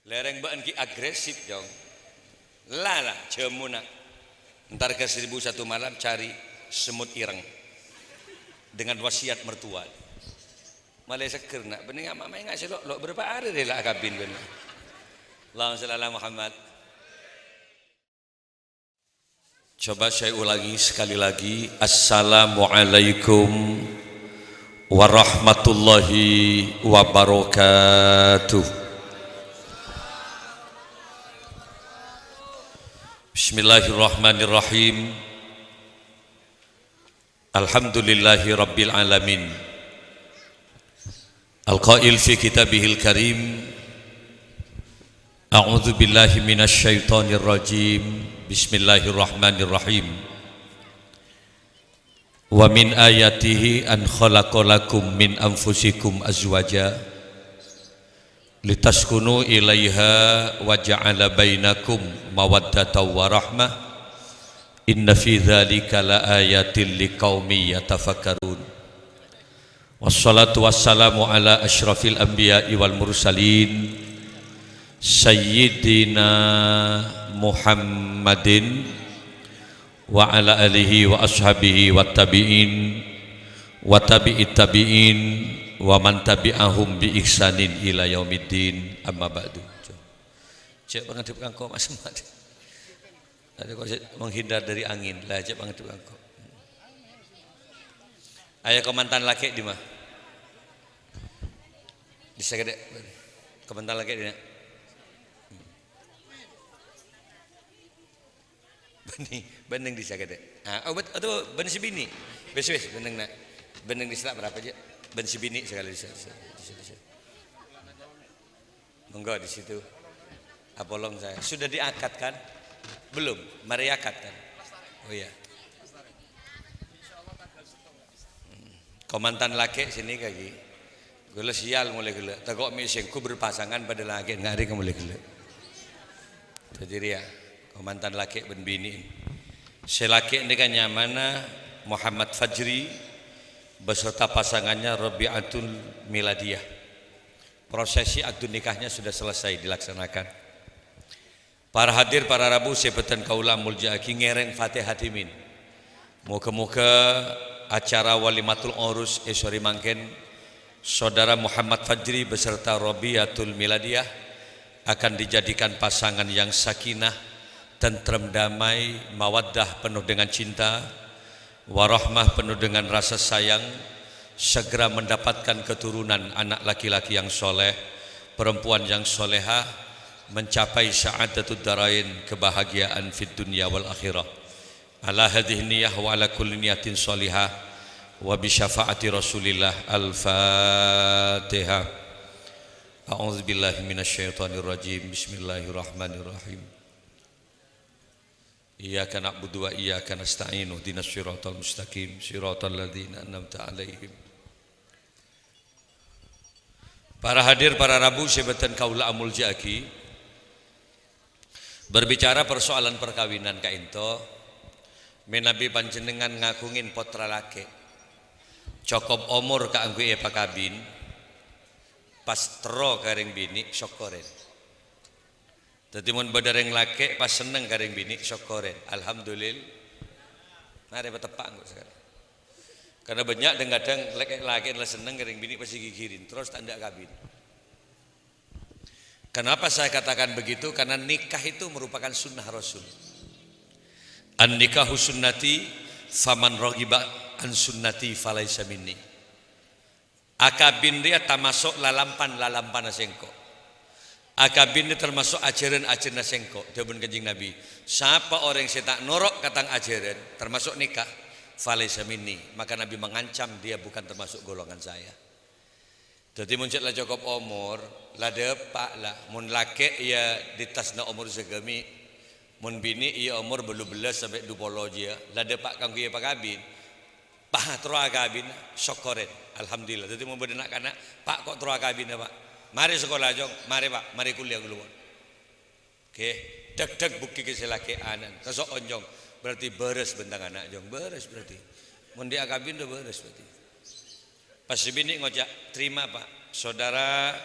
lereng baen ki agresif jong lala cemuna ntar ke 1001 malam cari semut ireng dengan wasiat mertua malah sekerna bening ama mai nggak selok lo berapa hari deh lah kabin bener Allahumma shalli ala Muhammad. Coba saya ulangi sekali lagi. Assalamualaikum warahmatullahi wabarakatuh. Bismillahirrahmanirrahim. Alhamdulillahi rabbil alamin. Al-qail fi kitabihil karim. A'udzu billahi minasy syaithanir rajim. Bismillahirrahmanirrahim. Wa min ayatihi an khalaqalakum min anfusikum azwaja litaskunu ilaiha wa ja'ala bainakum mawaddatan wa rahmah. Inna fi dzalika laayatil liqaumin yatafakkarun. Wassalatu wassalamu ala asyrafil anbiya'i wal mursalin Sayyidina Muhammadin wa ala alihi wa ashabihi wa tabi'in wa tabi'it tabi'in wa man tabi'ahum bi ihsanin ila yaumiddin amma ba'du. Cek banget kangko Mas Mat. Ada kok menghindar dari angin. Lah cek banget kangko. Aya komandan laki di mah. Bisa gede. Komandan laki di mana? Bening di sagede. Obat atau ben si bini. Wes beneng nak. Beneng di selak berapa aja? Ben si bini sekali di situ. Monggo di situ. Apolong saya. Sudah diangkat kan? Belum. Mari akad kan? Oh iya. Komandan laki sini kaki. Gula sial mulai gula. Takut misengku berpasangan pada laki ngari kamu mulai gula. Jadi ya. Komandan laki ben bini. Selaki ini kan nyamana Muhammad Fajri beserta pasangannya Rabi'atul Miladiyah. Prosesi akad nikahnya sudah selesai dilaksanakan. Para hadir, para rabu sebetan kaula muljaki ngereng Fatihah hatimin. Moga-moga acara walimatul urus esori mangken saudara Muhammad Fajri beserta Rabi'atul Miladiyah akan dijadikan pasangan yang sakinah, tentrem, damai, mawaddah penuh dengan cinta, warahmah penuh dengan rasa sayang, segera mendapatkan keturunan anak laki-laki yang soleh, perempuan yang solehah, mencapai sa'adatud darain, kebahagiaan fid dunya wal akhirah. Ala hadhihi niyah wa ala kulli niyatin sholihah wa bi syafaati Rasulillah. Al-Fatihah. A'udzu billahi minasy syaithanir rajim. Bismillahirrahmanirrahim. Iyyaka na'budu wa iyyaka nasta'in ihdinas siratal mustaqim siratal ladzina an'amta 'alaihim. Para hadir, para rabu sebetan kaula amul jaki berbicara persoalan perkawinan kainto menabi panjenengan ngakungin potra lake cukup umur kaanggo e pakabin pas tero garing bini syukurin. Dadi mun badareng laki pas seneng garing bini syukurin. Alhamdulillah. Mari betepak kok sekarang. Karena banyak kadang laki adalah seneng garing bini pasti gigirin terus tanda kabin. Kenapa saya katakan begitu? Karena nikah itu merupakan sunnah Rasul. An-nikahu sunnati faman raghiba an sunnati falaisa minni. Akabin dia termasuk lalampan asengko. Akabin ini termasuk ajaran sengko. Jawabun Kanjeng Nabi. Siapa orang yang tak norok katang ajaran termasuk nikah falaisa minni, maka Nabi mengancam dia bukan termasuk golongan saya. Jadi muncul lah cukup umur, lah depak lah. Mun laki ia ditasna umur segemi, mun bini ia umur belum belas sampai 20 aja. Lah depak kanggo ia pakabin. Pak terus akabin syukurin. Alhamdulillah. Jadi mau bedenak anak, Pak kok terus akabin ya Pak? Mari sekolah jong, mari Pak, mari kuliah dulu. Oke, deg bukti keselaki anan, kesok onjong, berarti beres bentang anak jong, beres berarti. Mun dia akabin udah beres berarti. Pas bini ngojak, terima Pak, saudara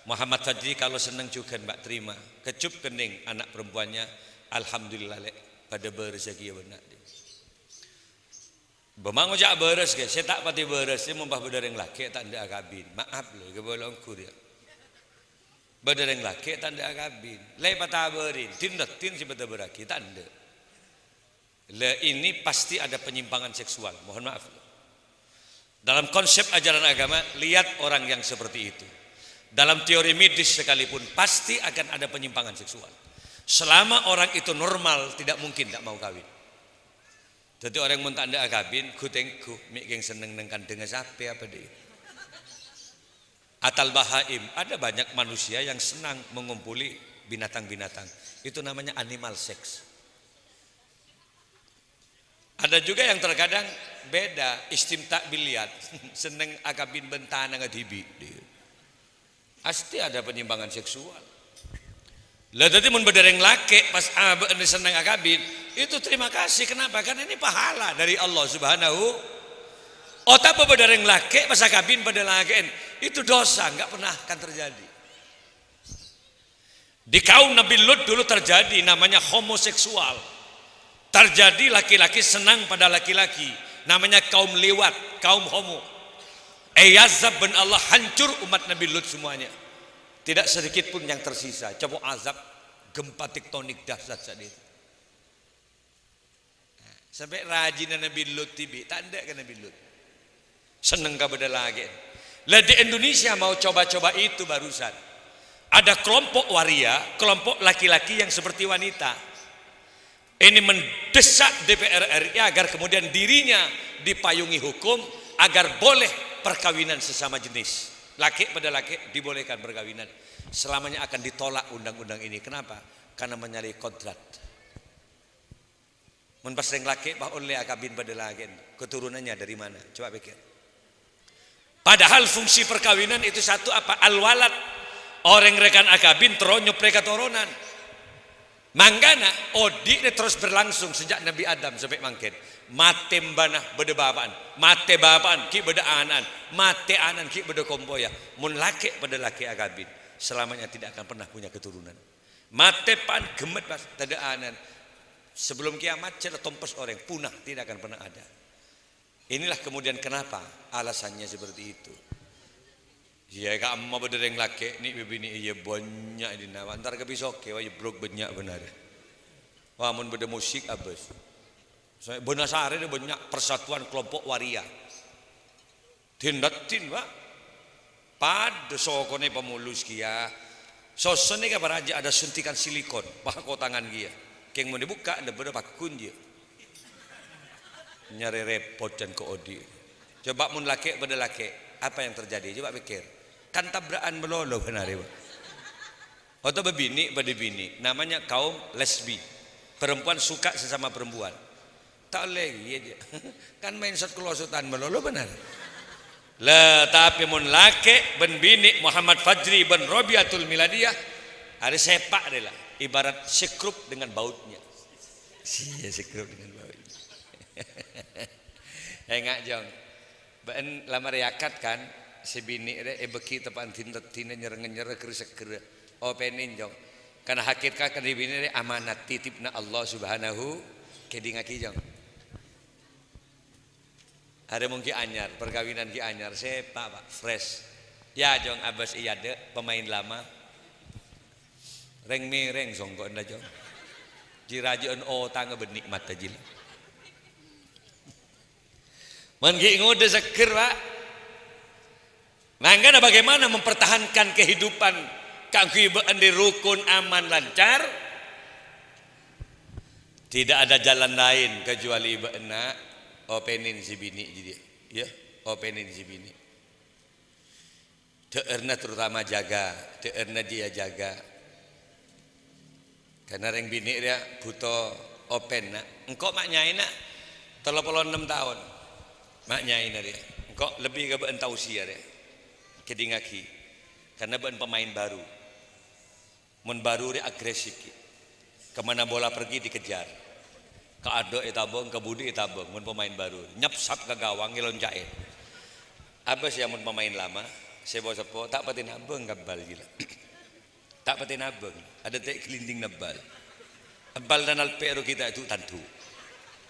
Muhammad Fajri kalau senang juga Mbak terima. Kecup kening anak perempuannya, alhamdulillah lek pada berzeki benak. Bemang ojak beres ke, saya tak pati beres, saya membah berdereng laki tak ada kabin. Maaf loh, kebolongku dia. Berdereng laki tak ada kabin. Lek patah berin, tin si patah beraki tak ada. Le ini pasti ada penyimpangan seksual. Mohon maaf. Dalam konsep ajaran agama, lihat orang yang seperti itu. Dalam teori medis sekalipun pasti akan ada penyimpangan seksual. Selama orang itu normal, tidak mungkin tak mau kawin. Jadi orang yang tak ada kawin, kutengku, mikeng seneng nengkan dengan sapi apa dia. Atal bahaim, ada banyak manusia yang senang mengumpuli binatang-binatang. Itu namanya animal sex. Ada juga yang terkadang beda, istimta biliat, seneng akabin bentana ngadibi. Pasti ada penyimpangan seksual. Lah tadi mun berdereng laki pas seneng akabin, itu terima kasih. Kenapa? Karena ini pahala dari Allah Subhanahu. Otak berdereng laki pas akabin pada lakiin, itu dosa, nggak pernah akan terjadi. Di kaum Nabi Lut dulu terjadi namanya homoseksual. Terjadi laki-laki senang pada laki-laki, namanya kaum liwat, kaum homo. Azab ben Allah hancur umat Nabi Lut semuanya. Tidak sedikit pun yang tersisa. Coba azab gempa tektonik dahsyat saat itu. Sampai rajin Nabi Lut tibi, tak ada kan Nabi Lut. Seneng kepada lagi. Lah di Indonesia mau coba-coba itu barusan. Ada kelompok waria, kelompok laki-laki yang seperti wanita. Ini mendesak DPR RI agar kemudian dirinya dipayungi hukum agar boleh perkawinan sesama jenis. Laki pada laki dibolehkan perkawinan. Selamanya akan ditolak undang-undang ini. Kenapa? Karena menyalahi kodrat. Menpasreng laki bah oleh akabin pada laki. Keturunannya dari mana? Coba pikir. Padahal fungsi perkawinan itu satu apa? Al-walad. Orang rekan akabin teronyop mereka toronan. Manggana odi terus berlangsung sejak Nabi Adam sampai mangkin. Mate mbana beda bapaan, mate bapaan ki beda anan, mate anan ki beda kompoya. Mun laki pada laki akabin selamanya tidak akan pernah punya keturunan. Mate pan gemet pas tidak anan. Sebelum kiamat celah tompes orang punah, tidak akan pernah ada. Inilah kemudian kenapa alasannya seperti itu. Ya kamu mau berdereng laki ni bini iya banyak di nawa antar ke besok ya brok banyak benar. Wah mun beda musik abis. Saya benar sehari ada banyak persatuan kelompok waria. Tindatin pak. Pada sokone pemulus kia. Sosone ke baraja ada suntikan silikon. Pak tangan kia. Keng mau dibuka ada berapa kunci. Nyari repot dan keodi. Coba mun laki pada laki apa yang terjadi? Coba pikir. Kan tabrakan melolo benar ya. Atau bebini pada bini, namanya kaum lesbi. Perempuan suka sesama perempuan. Tak lagi aja. Kan main shot kelosutan melolo benar. Lah tapi mun laki ben bini Muhammad Fajri ben Robiatul Miladiyah ada sepak adalah ibarat sekrup dengan bautnya. Iya sekrup dengan bautnya. Enggak jong. Ben lamar yakat kan sebini re beki tepan tinta nyereng-nyereng kerusek-kerusek openin jong karena hakikat kan dibini re amanat titipna Allah Subhanahu kedingaki jong ada mungkin anyar perkawinan ki anyar sepak pak fresh ya jong abas iya de pemain lama reng mireng songko anda jong jirajon tangga benik mata jil mengki ngode seker pak. Mangga bagaimana mempertahankan kehidupan keangkuban di rukun aman lancar? Tidak ada jalan lain kecuali beena openin si bini jadi ya openin si bini. Teerna terutama jaga, teerna dia jaga. Karena reng bini dia butuh open nak. Engkau maknya nak 36 tahun. Maknya ini dia. Engkau lebih ke beentau usia dia. Kedingaki karena ben pemain baru mun baru dia agresif kemana bola pergi dikejar ke ado etabong ke budi etabong mun pemain baru nyepsap ke gawang ngeloncain abas ya mun pemain lama Saya bawa sepo tak pati nabeng gabal gila. Tak pati nabeng. Ada tek kelinding nabal. Ebal dan alperu kita itu tantu.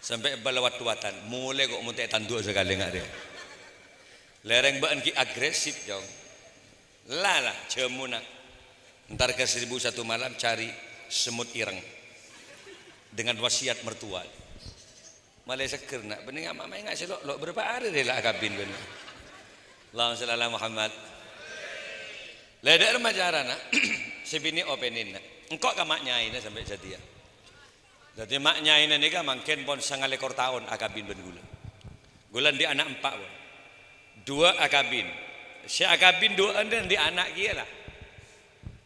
Sampai ebal lewat tuatan. Mulai kok mau tek tantu sekali nggak dia. Lereng baan ki agresif jong. Lala cemuna. Ntar ke 1001 malam cari semut ireng dengan wasiat mertua. Malah seker nak bening amak mai ngak selok lok berapa hari dia lah kabin bener. Allahumma shalli ala Muhammad. Ledek remaja arana sebini openin nak. Engkau ka mak nyaina sampai jadi ya. Jadi mak nyaina ni ka mangken pon 9 ekor tahun akabin ben gula. Gulan di anak 4 pon. 2 akabin. Si akabin 2 dan di anak kia lah.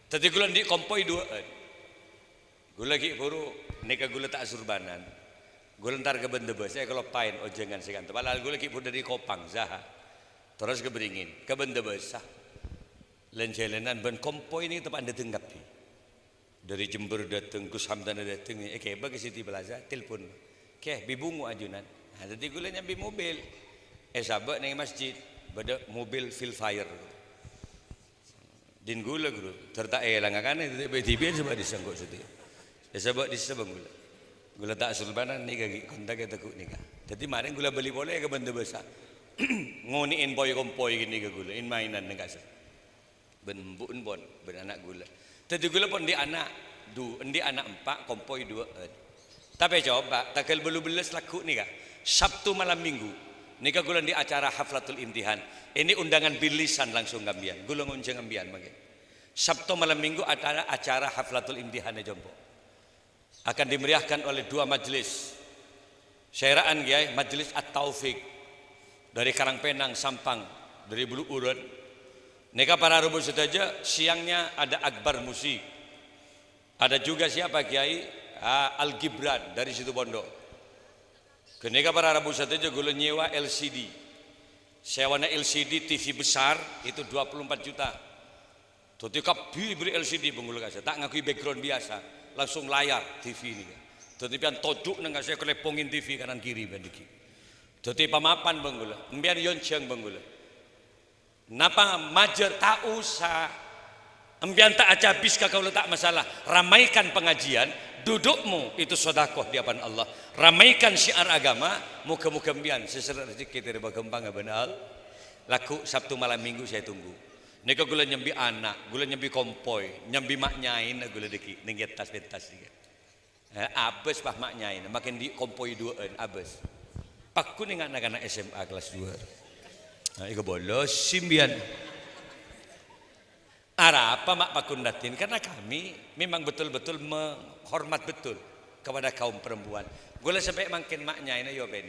Tadi gulan di kompoi 2. Gula ki buru nika gula tak surbanan. Gula ntar ke bendebes saya kalau pain ojengan sekan. Padahal gula ki buru dari Kopang Zaha. Terus ke beringin ke bendebes sah. Lencelenan ben kompoi ini tempat anda tenggapi. Dari Jember datang Gus Hamdan datang. Oke bagi Siti Plaza telepon. Oke bibungu ajunan. Nah, jadi gula nyambi mobil. Sahabat ning masjid beda mobil fil fire. Din gula guru tertak langakan itu tiba-tiba sebab disangkut situ. Sebab disebang gula. Gula tak sulbanan ni gagi kontak kita ku nikah. Jadi kemarin gula beli boleh ke benda besar. Ngoniin boy kompoi gini ke gula, in mainan nengkas. Ben bun bon, ben anak gula. Jadi gula pun di anak 4 kompoi 2. Tapi coba takal belu beles laku nikah. Sabtu malam Minggu. Nikah gula di acara haflatul imtihan. Ini undangan bilisan langsung gambian. Gula ngunceng gambian makin. Sabtu malam Minggu ada acara haflatul imtihan di Jompo. Akan dimeriahkan oleh 2 majelis. Syaraan kiai majelis At-Taufik dari Karangpenang, Sampang, dari Bulu Urun. Nikah para rubuh saja siangnya ada Akbar Musi. Ada juga siapa kiai Al Gibran dari situ Bondo. Ketika para Rabu saja gula nyewa LCD. Sewana LCD TV besar itu 24 juta. Ketika beli LCD penggula kasih, tak ngakui background biasa, langsung layar TV ini. Tetapi toduk nang saya kelepongin TV kanan kiri bandiki. Tetapi pamapan penggula, embian yonceng penggula. Napa majer tak usah. Embian tak acabis kalau tak masalah. Ramaikan pengajian. Dudukmu itu sodakoh di hadapan Allah. Ramaikan syiar agama. Muka-muka mbian seserat rezeki dari berkembang benar. Laku Sabtu malam Minggu saya tunggu. Nika gula nyambi anak, gula nyambi kompoi, nyambi mak nyain gula deki, ningget tas pentas juga. Abes pah mak nyain, makin di kompoi 2 abes. Pakku ning anak-anak SMA kelas 2. Nah, iko bolos simbian. Arah apa mak pakundatin karena kami memang betul-betul menghormat betul kepada kaum perempuan. Gula sampai makin maknya ini yo ben.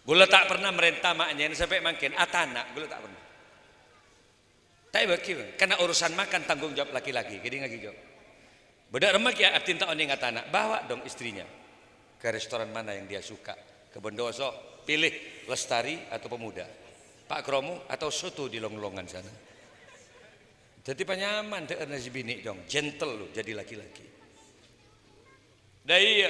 Gula tak pernah merintah maknya ini sampai makin atana gula tak pernah. Tapi bagaimana? Karena urusan makan tanggung jawab laki-laki. Jadi ngaki jawab. Bedak remak ya artin tak oning atana bawa dong istrinya ke restoran mana yang dia suka. Ke Bondoso pilih Lestari atau Pemuda. Pak Kromo atau soto di long-longan sana. Jadi penyaman deh nasi bini dong, gentle loh jadi laki-laki. Dah iya,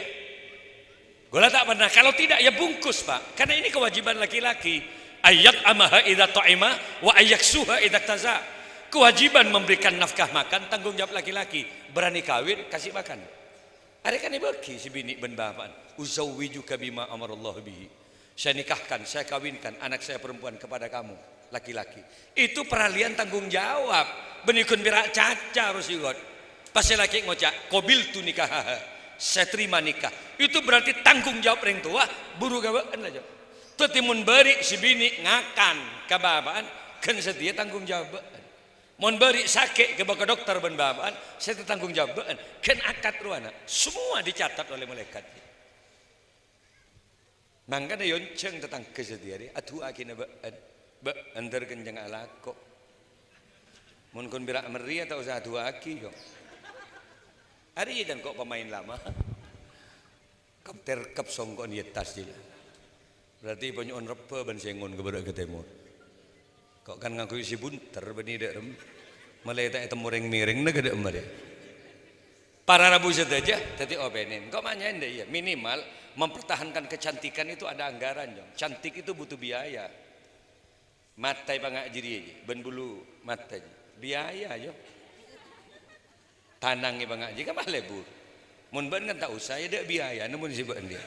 gula tak pernah. Kalau tidak ya bungkus pak, karena ini kewajiban laki-laki. Ayak amaha idza ta'ima wa ayaksuha idza taza. Kewajiban memberikan nafkah makan tanggung jawab laki-laki. Berani kawin kasih makan. Ada kan bagi si bini ben bapak. Uzawwijuka bima amarallahu bihi. Saya nikahkan, saya kawinkan anak saya perempuan kepada kamu laki-laki. Itu peralihan tanggung jawab. Benikun birak caca harus ikut. Pas laki ngocak, kobil tu nikah, saya terima nikah. Itu berarti tanggung jawab orang tua, buru gawaan aja. Tetimun beri si bini ngakan kababaan, kan setia tanggung jawab. Mon beri sakit ke baka dokter ben babaan, saya tanggung jawab. Kan akad ruana, semua dicatat oleh malaikat. Mangga na yonceng tentang kesetiaan, atu akhirnya antar kenjang alako. Mun kun birak meri atau usah dua aki kok. Hari dan kok pemain lama. Kap terkap songkon yetas je. Berarti banyak repe ban sengon kepada ke timur. Kok kan ngaku si bunter beni dak rem. Malai tak temureng miring na gede emare. Para rabu saja tadi openin. Kok manyain deh ya minimal mempertahankan kecantikan itu ada anggaran jong. Cantik itu butuh biaya. Matai pangak jiri aja, ben bulu mata aja. Biaya aja. Tanangnya pangak jiri kan malah lebur. Mun ben kan tak usah ya dak biaya, namun si ben dia.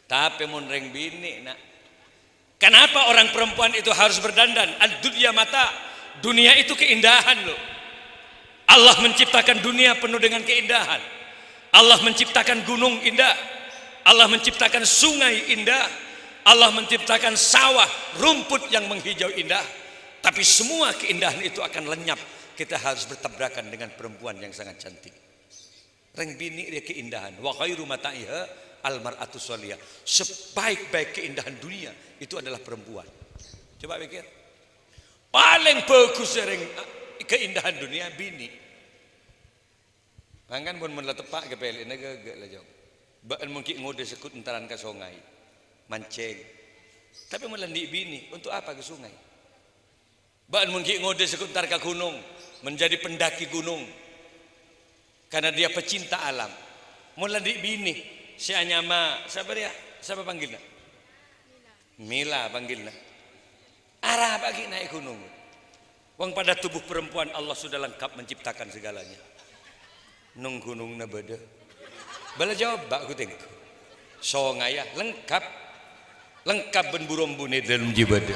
Tapi mun reng bini nak. Kenapa orang perempuan itu harus berdandan? Ad-dunya mata. Dunia itu keindahan loh. Allah menciptakan dunia penuh dengan keindahan. Allah menciptakan gunung indah. Allah menciptakan sungai indah. Allah menciptakan sawah, rumput yang menghijau indah. Tapi semua keindahan itu akan lenyap. Kita harus bertabrakan dengan perempuan yang sangat cantik. Reng bini dia keindahan. Wa khairu mata'iha almar'atu sholiyah. Sebaik-baik keindahan dunia itu adalah perempuan. Coba pikir. Paling bagus reng keindahan dunia bini. Mangkan pun mun tepak ke pelik nege lah jauh. Baan mungkin ngode sekut entaran ke sungai. Mancing. Tapi melandi bini untuk apa ke sungai? Baan mungkin ngode sekut entar ke gunung, menjadi pendaki gunung. Karena dia pecinta alam. Melandi bini si anyama siapa dia? Siapa panggilnya? Mila panggilnya. Arah bagi naik gunung. Wang pada tubuh perempuan Allah sudah lengkap menciptakan segalanya. Nung gunung na beda. Bala jawab bak ku tengok. Songaya lengkap. Lengkap ben burombune dalam jibada.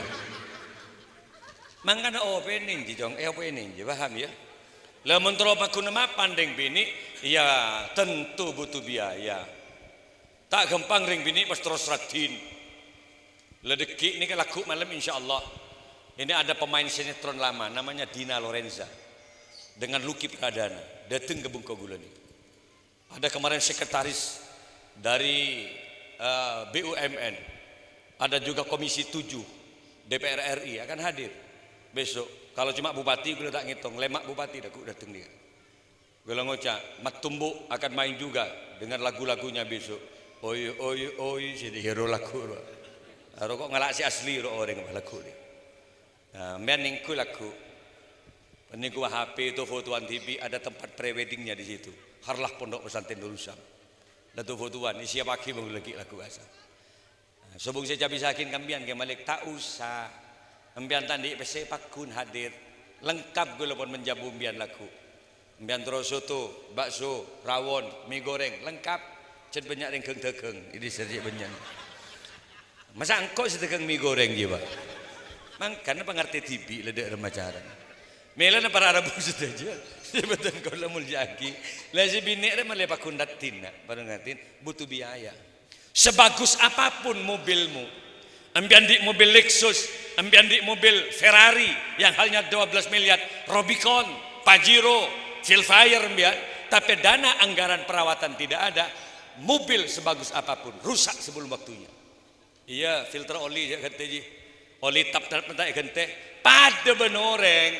Mangkana opening jijong, opening je paham ya. Lamun tropa kuna mapan deng bini, ya tentu butuh biaya. Tak gampang ring bini pas terus ratin. Ledeki ini kan laku malam insyaallah. Ini ada pemain sinetron lama namanya Dina Lorenza dengan Lucky Pradana datang ke Bungkogulani. Ada kemarin sekretaris dari BUMN. Ada juga Komisi 7 DPR RI akan hadir besok. Kalau cuma bupati gue tak ngitung, lemak bupati dah gue datang dia. Gue ngocak, Mat Tumbuk akan main juga dengan lagu-lagunya besok. Oi oi oi jadi hero lagu. Aro kok ngalak si asli ro orang lagu ni. Nah, mening ku lagu. Ini gua HP itu fotoan TV ada tempat preweddingnya di situ. Harlah Pondok Pesantren Darussalam. Datu fotoan isi pagi mengulagi lagu asal. Sebung saya cabisakin kambian ke Malik tak usah. Ambian tandi PC pakun hadir. Lengkap gue lepon menjabu ambian laku. Ambian terus soto, bakso, rawon, mie goreng lengkap. Ced banyak yang keng-keng. Ini serjik banyak. Masa engkau setekeng mie goreng je pak. Mang karena pengerti TV ledek remacaran. Melana para Arabu saja. Sebetulnya kau lemul jaki. Lah si bini ada malah pakun datin nak. Baru ngatin butuh biaya. Sebagus apapun mobilmu, ambian di mobil Lexus, ambian di mobil Ferrari yang halnya 12 miliar, Rubicon, Pajero, Silfire ambian, tapi dana anggaran perawatan tidak ada, mobil sebagus apapun rusak sebelum waktunya. Iya, filter oli ya kata ji, oli tap tap mentai gente, pada benoreng,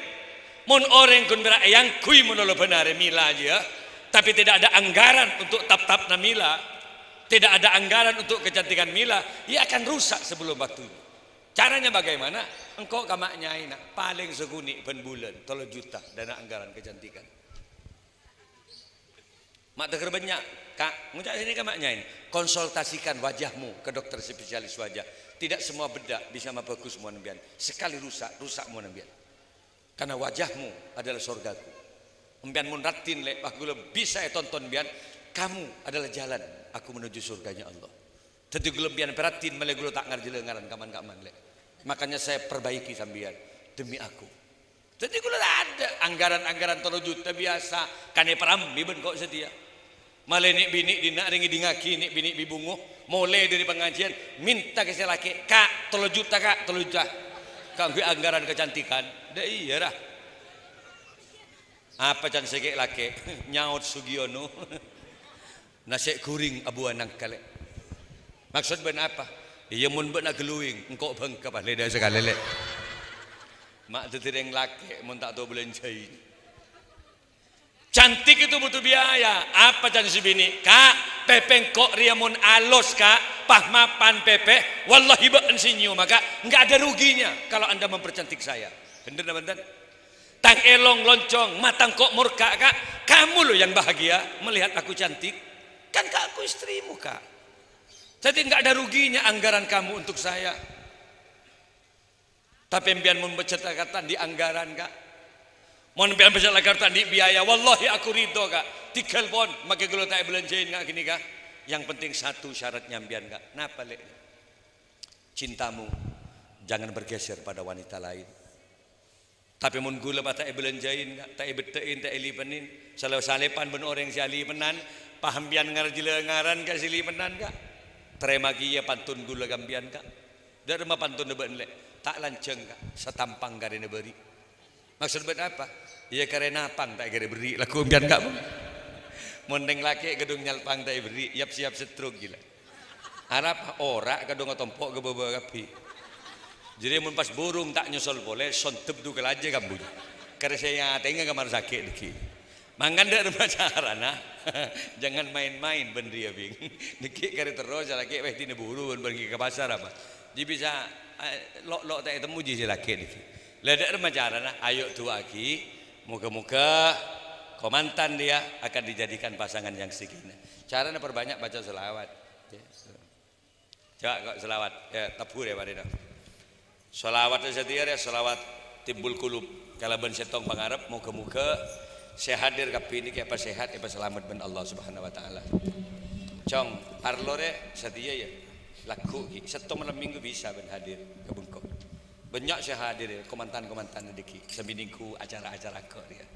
mon oreng kun berak yang kui menolo benar mila aja, tapi tidak ada anggaran untuk tap tap namila. Tidak ada anggaran untuk kecantikan Mila, ia akan rusak sebelum waktunya. Caranya bagaimana? Engkau kamaknya ini paling seguni ben bulan 3 juta dana anggaran kecantikan. Mak teger banyak, Kak, ngucap sini kamaknya ini. Konsultasikan wajahmu ke dokter spesialis wajah. Tidak semua bedak bisa membagus semua nembian. Sekali rusak semua nembian. Karena wajahmu adalah surgaku. Nembian mun ratin lek aku bisa tonton bian. Kamu adalah jalan aku menuju surganya Allah. Tentu gelebihan peratin malah gue tak ngerti lengaran kaman-kaman lek. Makanya saya perbaiki sambian demi aku. Tentu gue ada anggaran-anggaran 3 juta biasa. Kane perambi ben kok setia. Malah nek bini dina ringi dingaki nek bini bibunguh mulai dari pengajian minta ke laki Kak 3 juta Kak 3 juta. Kanggo anggaran kecantikan. Dah iya dah. Apa can segek laki nyaut Sugiono. Nasi kuring abu anak kale. Maksud ben apa? Iya mun ben geluing engkau bangka pale dah sekali lek. Mak tetireng laki mun tak tahu belanjai. Cantik itu butuh biaya. Apa can si bini? Kak, pepeng kok ria mun alos Kak, pahmapan pepe, wallahi ben sinyu maka enggak ada ruginya kalau Anda mempercantik saya. Bener bener. Tang elong loncong, matang kok murka Kak. Kamu loh yang bahagia melihat aku cantik. Kan Kak aku istrimu Kak. Jadi enggak ada ruginya anggaran kamu untuk saya. Tapi pian mun bercetakan di anggaran kak. Mun pian bercetakan di biaya, wallahi aku ridho kak. Tikal pon, maka kalau tak belanjain kak gini kak. Yang penting satu syarat nyambian kak. Napa lek? Cintamu jangan bergeser pada wanita lain. Tapi mun gula tak belanjain kak, tak betein, tak lipanin. Salah salepan ben orang si lipanan, paham pian ngarjile ngaran kak si lipanan kak. Terima kia pantun gula gambian kak. Dari rumah pantun neben lek. Tak lanceng kak, setampang karena beri. Maksud buat apa? Ya karena pang tak kira beri. Laku biar kak pun. Mondeng laki gedung nyalpang tak beri. Yap siap setruk gila. Harap orak gedung tompok ke bawah kapi. Jadi mun pas burung tak nyusul boleh, sontep tu kelaje kambuj. Karena saya tengah kamar sakit diki. Mangan dak rumah cara nah. Jangan main-main bendria bing. Diki kare terus laki weh tine buru pergi ke pasar apa. Jadi bisa lok tak temu je laki ni. Ledek remaja nah, ayo tu lagi, muka-muka komandan dia akan dijadikan pasangan yang sakinah. Caranya perbanyak baca selawat. Coba kok selawat, ya tabur ya pada. Selawat setia ya selawat timbul kulub. Kalau ben setong pangarep muka-muka saya hadir kapi ini apa sehat, apa selamat ben Allah Subhanahu Wa Taala. Cong arlore setia ya. Laku ki setong malam minggu bisa ben hadir ke Bengkok. Banyak saya hadir ya komandan-komandan deki sebiningku acara-acara kok dia.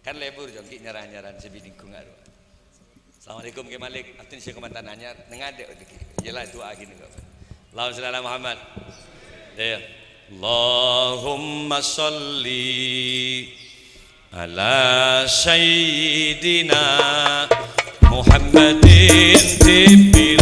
Kan lebur jong ki nyaran-nyaran sebiningku ngaru. Assalamualaikum ke Malik, atin si komandan anyar nengade deki. Jelah doa gini kok. Allahumma shalli ala Muhammad. Ya. Allahumma shalli ala sayyidina Muhammadin tibbil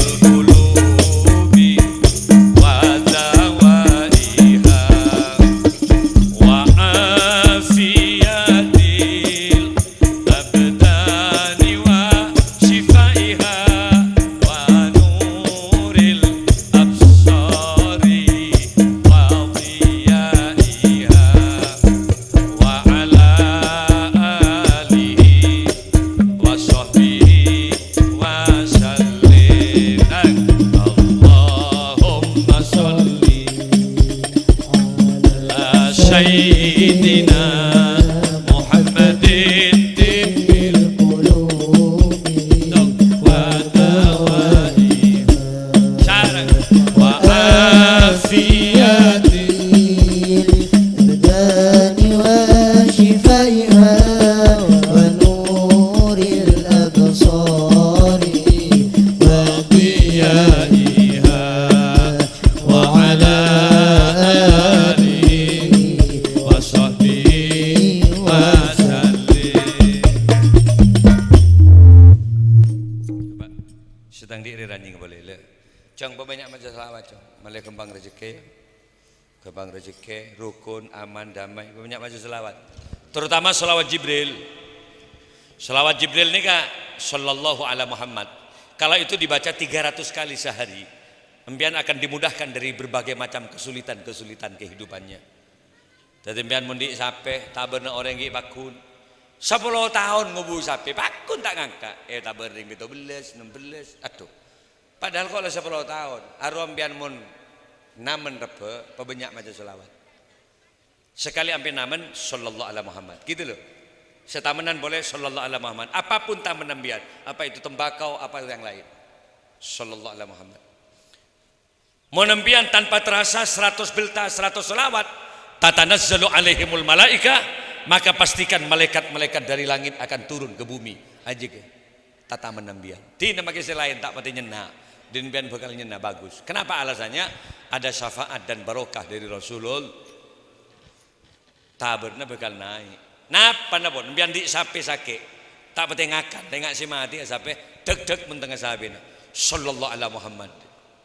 rezeki, rukun, aman, damai, banyak baca selawat. Terutama selawat Jibril. Selawat Jibril ini kak, sallallahu ala Muhammad. Kalau itu dibaca 300 kali sehari, empian akan dimudahkan dari berbagai macam kesulitan kehidupannya. Jadi empian mundi sape, taberna orang yang bakun. 10 tahun ngubu sape, bakun tak ngangkat. Taber ring 15, 16, aduh. Padahal kalau 10 tahun, arum empian mun namen rebe, pebanyak macam selawat. Sekali ambil namen, sallallahu ala Muhammad. Gitu loh. Setamenan boleh, sallallahu ala Muhammad. Apapun tamenan biar. Apa itu tembakau, apa yang lain. Sallallahu ala Muhammad. Menempian tanpa terasa 100 bilta, 100 selawat. Tatanazzalu alaihimul malaika. Maka pastikan malaikat-malaikat dari langit akan turun ke bumi. Aja ke. Tata menambian. Tidak pakai selain tak pati nyena. Dan biar bakal nyena bagus. Kenapa alasannya? Ada syafaat dan barokah dari Rasulullah. Taberna bakal naik. Napa pun biar di sape sakit. Tak pati ngakan. Tengok si mati sape. Deg-deg mentengah sahabat. Sallallahu ala Muhammad.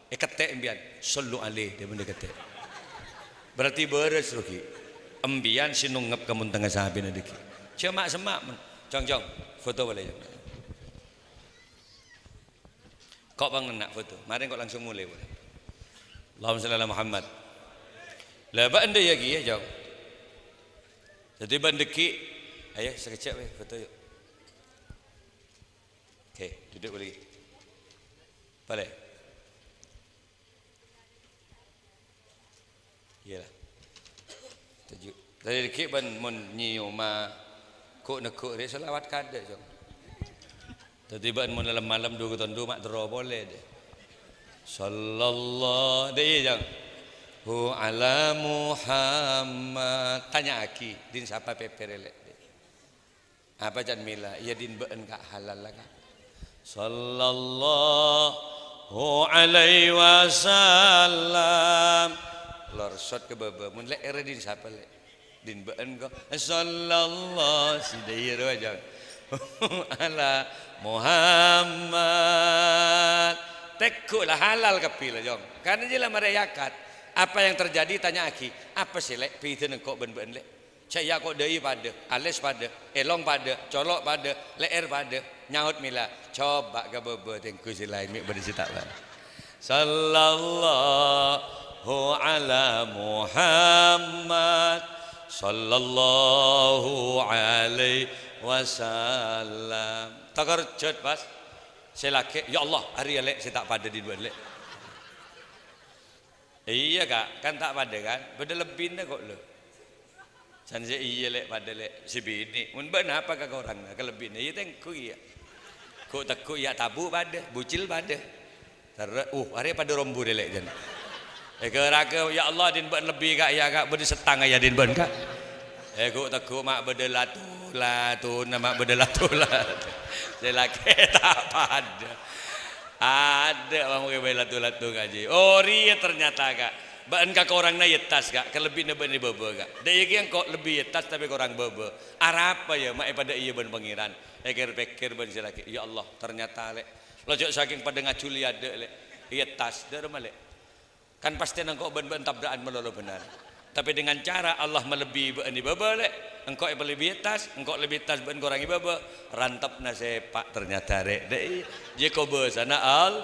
Ketek biar. Sallu alaih. Dia benda ketek. Berarti beres rugi. Embian sinungep ke mentengah sahabat deki. Cuma semak. Cong-cong. Foto boleh. Kok bang nak foto? Mari kok langsung mulai boleh. Allahumma shalli ala Muhammad. Lah ba anda ya gi ya jauh. Jadi bandeki, ayo sekejap foto yuk. Oke, duduk boleh. Boleh. Iyalah. Tadi dikit ban mun nyiu ma kok nekuk dia selawat kada jong. Tadi ban mun dalam malam 2 tahun 2 mak dero boleh deh. Sallallahu deh jong. Hu ala Muhammad tanya aki din siapa peperelek. Apa jan mila ia din beun kak halal lah kak. Sallallahu alaihi wasallam. Lor shot ke bebe mun lek era din siapa lek. Din beun ko sallallahu sidair aja ala Muhammad tekku lah halal kapila jong karena jela merayakat apa yang terjadi tanya aki apa sih lek piteun kok ben-ben lek saya kok deui pada ales pada elong pada colok pada leer pada nyaut mila coba ke bebe tengku silain mik bade sitak lah sallallahu ala Muhammad sallallahu alaihi wasallam takarjut pas selake ya Allah hari lek saya tak pada di dua lek iya kak kan tak pada kan beda lebih dah kok lo san saya iya lek pada lek si bini mun benar apa kak orang nak lebih iya tengku iya kok takut ya tabu pada bucil pada hari pada rombu lek jan keraka ya Allah din ben lebih kak ya kak berde setang ya din ben kak kok takut mak berde latu nama berde latu selaki tak ada bang ke latu ngaji ori ternyata kak ben kak orang na yetas kak kelebih ben bebe kak dia yang kok lebih yetas tapi orang bebe arah apa ya mak pada iya ben pangeran pikir ben selaki ya Allah ternyata lek lojok saking pada ngaculi ada lek yetas dah rumah lek kan pasti engkau ben-ben tabrakan melolo benar tapi dengan cara Allah melebihi ben bebe lek engkau lebih atas engkau lebih atas ben kurangi bebe rantapna sepak ternyata rek dek je ko sana al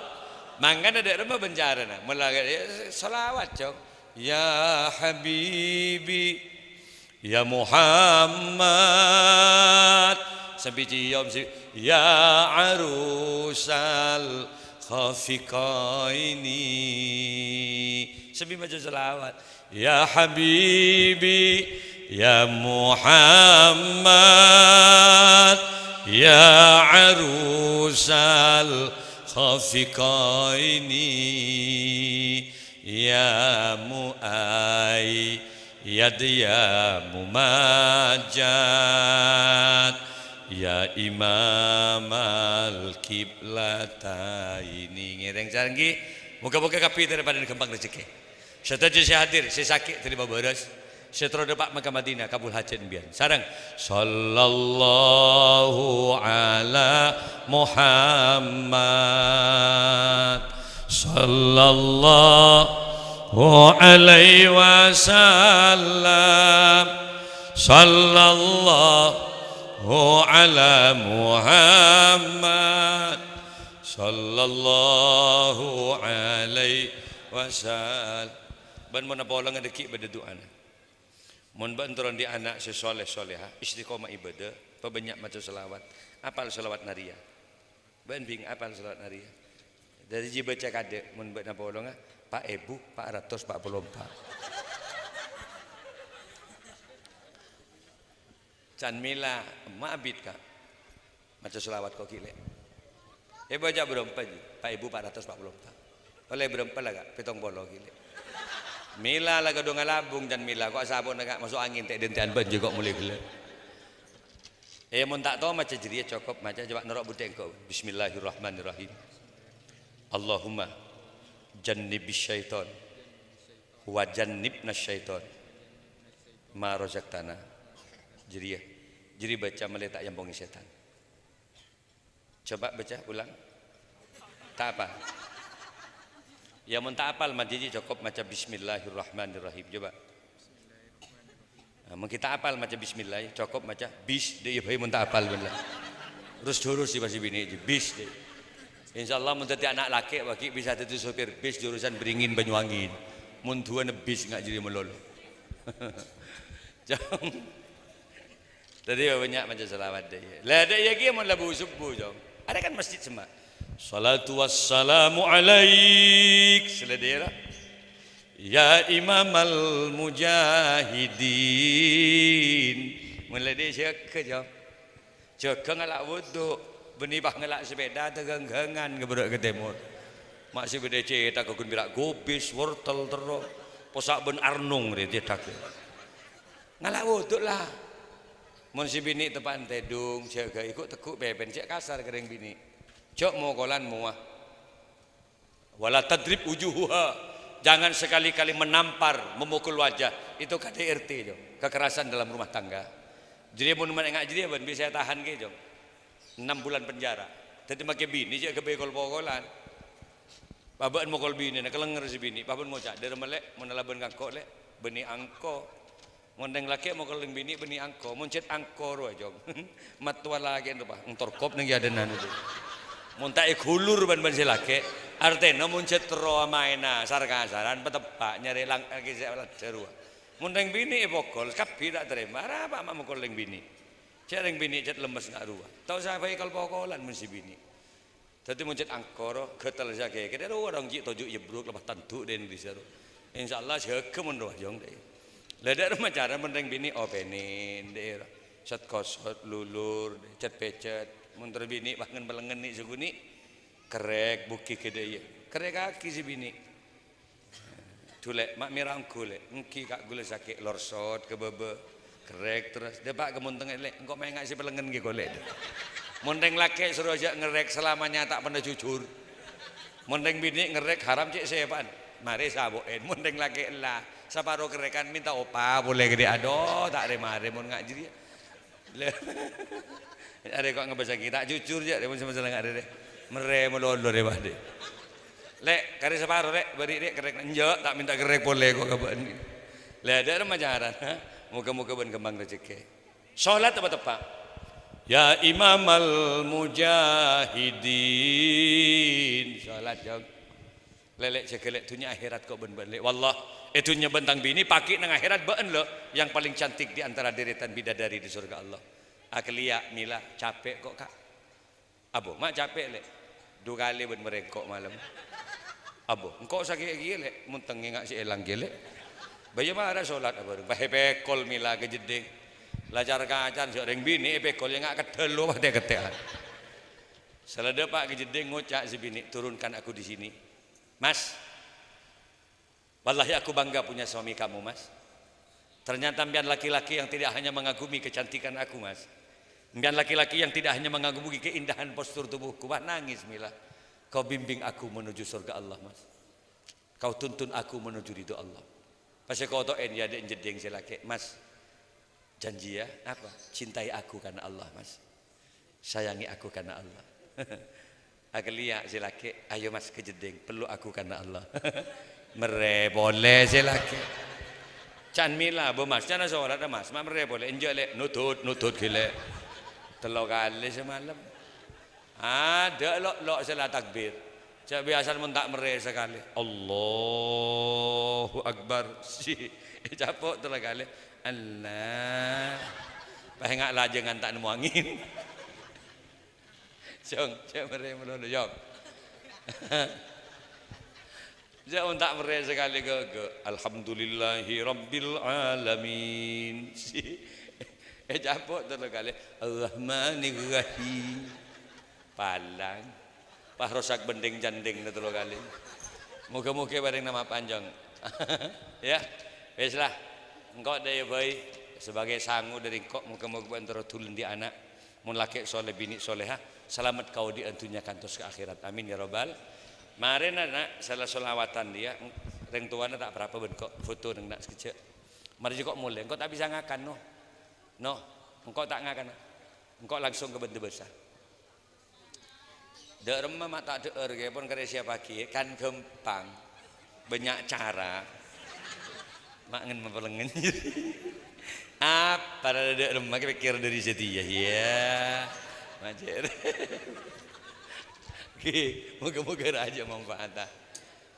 mangkan ada rumah bencarana melaga selawat cok ya habibi ya Muhammad sabiji yom ya arusal khafiqaini sebi maca selawat ya habibi ya Muhammad ya arusal khafiqaini ya muayyad ya mumajjad ya imam al-kiblataini ngereng canggih moga-moga kapi daripada gampang rezeki saya hadir saya sakit terima beres saya terus dapat Mekah Madinah kabul hajat biar sarang sallallahu ala Muhammad sallallahu alaihi wasallam sallallahu ala Muhammad sallallahu alaihi wasallam ban mun bolong deki beda doa mun ban turun di anak sesoleh soleha istiqomah ibadah banyak maca selawat apal selawat naria ban bing apal selawat naria dari ji baca kade mun ban bolong Pak Ebu 444 Can mila mabit kak maca selawat kok kile baca berempat Pak Ibu 444 oleh berempat lah kak petong bolo kile mila lah kadang ngalabung dan mila kok sabun kak masuk angin tak dentian banjir kok mulai gile mun tak tahu maca jeria cukup maca coba nerok budeng kok bismillahirrahmanirrahim Allahumma jannibis syaiton wa jannibnas syaiton ma razaqtana jadi baca meletak yang bongi setan coba baca ulang tak apa ya mun tak apal majiji cukup maca bismillahirrahmanirrahim coba mun kita apal maca bismillah cukup maca bis de ieu mun tak apal bener terus durus si masih bini bis de insyaallah mun tadi anak laki bagi bisa jadi sopir bis jurusan Beringin Banyuwangi mun dua bis enggak jadi melolo tadi banyak macam selawat dia. Lah ada lagi mun labu subuh jom. Ada kan masjid semua. Salatu wassalamu alaik. Seladira. Ya imamal mujahidin. Mulai dia jaga jom. Jaga ngalak wuduk. Benibah ngalak sepeda teganggangan keberak ke timur. Masih beda cerita kau birak gobis, wortel terus. Posak ben arnung dia tak. Ngalak wuduk lah. Mun si bini tepan tedung jaga ikut tekuk beben cek kasar kering bini. Jok mau kolan muah. Wala tadrib ujuhuha. Jangan sekali-kali menampar, memukul wajah. Itu KDRT jo. Kekerasan dalam rumah tangga. Jadi mun menengak jadi ben bisa tahan ke jo. 6 bulan penjara. Tadi make bini je kebekol pokolan. Babaan mokol bini nak kelenger si bini. Babaan mau cak dari melek menelaban kangkok lek beni angko. Mondeng laki mau keleng bini beni angko, muncet angko roh jong. Matuan lagi tu bah, ngtor kop neng jadenan itu. Muntai kulur ban si laki, artinya muncet roh maina sarkasaran petepak nyari lang lagi serua. Mondeng bini pokol, kapi tak terima. Apa mak mau keleng bini? Cereng bini cet lemes ngak ruah. Tahu saya kalau pokolan mun si bini. Tadi muncet angko roh ketel jage. Kita orang jik tojuk yebruk lepas tantu den di seru. Insyaallah jaga mun roh jong deh. Ledar cara mendeng bini openin deh, set kosot lulur, cet pecet, mundur bini bahkan belengen ni seguni, kerek buki kedai, kerek kaki si bini, tulek mak mirang kulek, engki kak gule sakit lorsot ke bebe, kerek terus, depak kemunteng elek, engkau main ngasi belengen ke golek, mendeng laki suruh aja ngerek selamanya tak pernah jujur, mendeng bini ngerek haram cek sepan, mari saboen, mendeng laki lah. Separuh kerekan minta opa boleh gede aduh tak remare mun ngak jadi ada kok ngebasa kita jujur je dia sama salah ngak ada mere melolor deh bah deh lek kari separuh lek beri dek kerek njok tak minta kerek boleh kok kaban le ada majaran muka-muka ben kembang rezeki salat tepat-tepat ya imamal mujahidin salat jog lelek cekelek dunia akhirat kok ben-ben lek wallah itunya bentang bini pakai nang akhirat ben lo yang paling cantik di antara deretan bidadari di surga Allah. Aklia mila capek kok kak. Abo mak capek lek. 2 kali ben merengkok malam. Abo engkau sakit gile munteng ngak si elang gile. Bayi marah salat abo bae pekol mila kejedeng. Lajar kacan soreng bini pekol yang ngak kedel lo pate ketekan. Selada pak kejedeng ngocak si bini turunkan aku di sini. Mas, wallahi aku bangga punya suami kamu mas. Ternyata mbian laki-laki yang tidak hanya mengagumi kecantikan aku mas. Mbian laki-laki yang tidak hanya mengagumi keindahan postur tubuhku. Wah nangis mila. Kau bimbing aku menuju surga Allah mas. Kau tuntun aku menuju ridho Allah. Pas kau toen ya dek jedeng si laki. Mas, janji ya apa? Cintai aku karena Allah mas. Sayangi aku karena Allah. Aglia si laki, ayo mas kejedeng, peluk aku karena Allah. Mere boleh si laki. Can mila, bu mas, cana sholat mas, mak mere boleh, enjak le, nutut gile. 3 kali semalam. Ada lok salat takbir. Cak biasa mentak mere sekali. Allahu Akbar. Si capok 3 kali. Allah. Bahengak lajengan tak nemu angin. Jong, cek mere melulu jong. Jauh tak mere sekali ke Alhamdulillahi Rabbil Alamin. Capok 3 kali. Ar-Rahmanir Rahim. Palang. Pah rosak bending janding 3 kali. Muka-muka bareng nama panjang. Ya, weslah. Engkau daya baik sebagai sangu dari kok muka-muka antara tulun di anak. Mun laki soleh bini soleha. Selamat kau diantunya kantos ke akhirat. Amin ya robbal. Kemarin anak salah solawatan dia, reng tuana tak berapa bentuk foto neng nak sekecil. Mari kok mulai, engkau tak bisa ngakan no, engkau tak ngakan, engkau langsung ke bentuk besar. Dek remah mak tak deer, pun kerja siapa ki, kan gampang, banyak cara. Mak ngin mempelengen. Apa ada dek remah pikir dari setia, ya. Majer. Moga-moga raja manfaatah.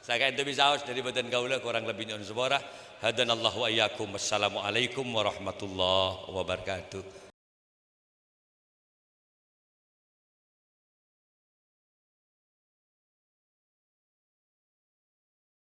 Saya itu bisa dari badan gaula kurang lebih nyon seborah. Hadanallahu wa iyyakum. Wassalamualaikum warahmatullahi wabarakatuh.